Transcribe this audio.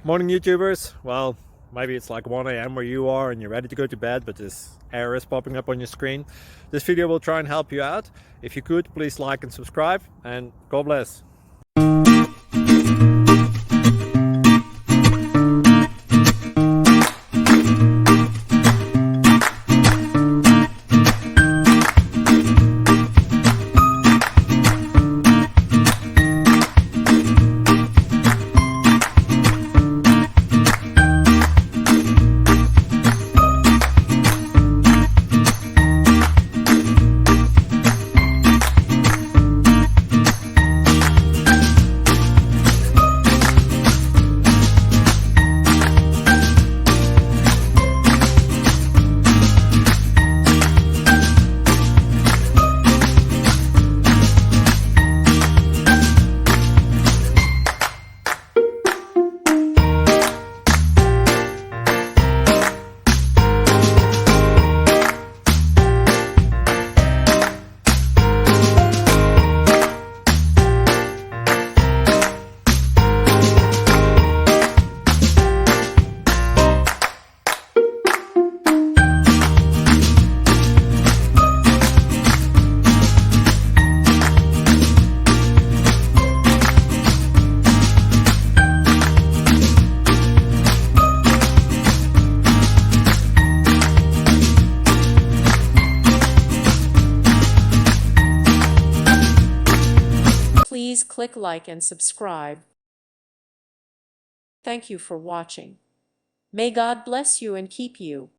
Morning YouTubers. Well, maybe it's like 1 a.m. where you are and you're ready to go to bed, but this error is popping up on your screen. This video will try and help you out. If you could, please like and subscribe, and God bless. Please click like and subscribe. Thank you for watching. May God bless you and keep you.